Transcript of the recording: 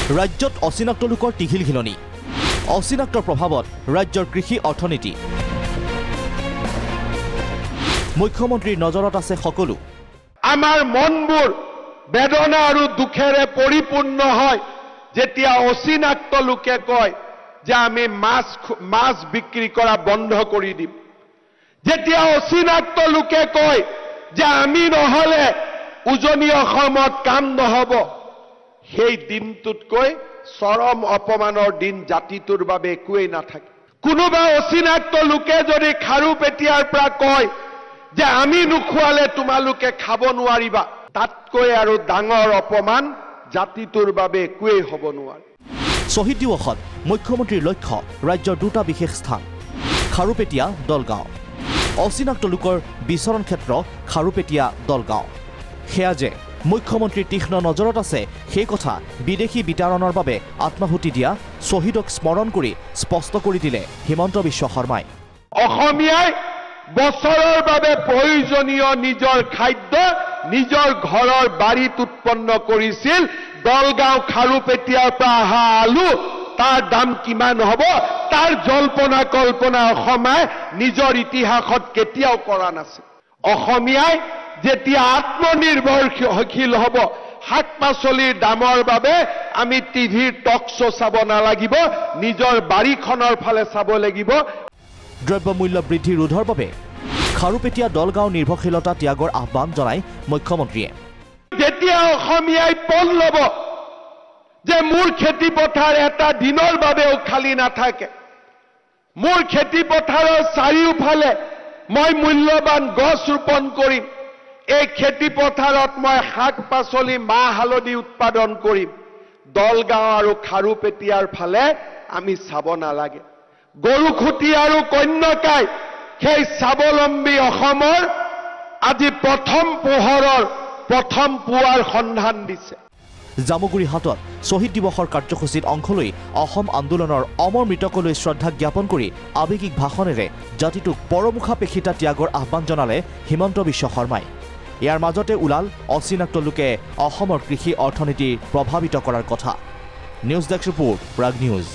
ৰাজ্যত অচিনাক্ত লোকৰ টিঘিল ঘিলনি অচিনাক্তৰ প্ৰভাৱত ৰাজ্যৰ কৃষি অৰ্থনীতি মুখ্যমন্ত্ৰীৰ নজৰত আছে সকলো আমাৰ মনবোৰ বেদনা আৰু দুখেৰে পৰিপূৰ্ণ হয় যেতিয়া অচিনাক্ত লোকে কয় যে আমি মাছ বিক্ৰী কৰা বন্ধ কৰি দিম যেতিয়া অচিনাক্ত লোকে কয় যে আমি নহলে উজনি অসমত কাম নহব সেই দিনটোতকৈ চৰম অপমানৰ দিন জাতিটোৰ বাবে একোৱেই নাথাকে কোনোবা অচিনাক্ত লোকে যদি খাৰুপেটীয়াৰ পৰা কয় যে আমি নুখুৱালে তোমালোকে খাব নোৱাৰিবা তাতকৈ আৰু ডাঙৰ অপমান জাতিটোৰ বাবে একোৱেই হ'ব নোৱাৰে শহীদ দিৱসত মুখ্যমন্ত্ৰীৰ লক্ষ্য ৰাজ্যৰ দুটা বিশেষ স্থান খাৰুপেটীয়া দলগাঁও অচিনাক্ত লোকৰ বিচৰণ ক্ষেত্ৰ খাৰুপেটীয়া দলগাঁও সেয়া যে মুখ্যমন্ত্ৰীৰ তীক্ষ্ণ নজৰত আছে সেই কথা বিদেশী বিতৰণৰ বাবে আত্মাহুতি দিয়া শহীদক স্মৰণ কৰি স্পষ্ট কৰি দিলে হিমন্ত বিশ্ব শৰ্মাই অসমীয়াই বছৰৰ বাবে প্ৰয়োজনীয় নিজৰ খাদ্য নিজৰ ঘৰৰ বাৰীত উৎপন্ন কৰিছিল দলগাঁও খাৰুপেটীয়াৰ পৰা অহা আলু তাৰ দাম কিমান হ'ব তাৰ জল্পনা কল্পনা অসমে নিজৰ ইতিহাসত কেতিয়াও কৰা নাছিল অসমীয়াই যেতিয়া আত্মনিৰ্ভৰশীল হ'ব শাক পাচলিৰ দামৰ বাবে আমি টিভিৰ টক শ্ব' চাব নালাগিব নিজৰ বাৰীখনৰ ফালে চাব লাগিব দ্ৰব্যমূল্য বৃদ্ধি ৰোধৰ বাবে খাৰুপেটীয়া দলগাঁও নিৰ্ভৰশীলতা ত্যাগৰ আহ্বান জনাই মুখ্যমন্ত্ৰীয়ে যেতিয়া অসমীয়াই পণ ল'ব যে মোৰ খেতি পথাৰ এটা দিনৰ বাবেও খালী নাথাকে মোৰ খেতি পথাৰৰ চাৰিওফালে মই মূল্যৱান গছ ৰোপণ কৰিম এই খেতি পথাৰত মই শাক পাচলি মাহ হালধি উৎপাদন কৰিম দলগাঁও আৰু খাৰুপেটীয়াৰ ফালে আমি চাব নালাগে গৰুখুটি আৰু কন্যকাই সেই স্বাৱলম্বী অসমৰ আজি প্ৰথম পোহৰৰ প্ৰথম পুৱাৰ সন্ধান দিছে জামুগুৰি হাটত শহীদ দিৱসৰ কাৰ্যসূচীত অংশ লৈ অসম আন্দোলনৰ অমৰ মৃতকলৈ শ্ৰদ্ধা জ্ঞাপন কৰি আৱেগিক ভাষণেৰে জাতিটোক পৰমুখা পেশিতা ত্যাগৰ আহ্বান জনালে হিমন্ত বিশ্ব শৰ্মাই ইয়াৰ মাজতে ওলাল অচিনাক্ত লোকে অসমৰ কৃষি অৰ্থনীতি প্ৰভাৱিত কৰাৰ কথা news desk report Prag news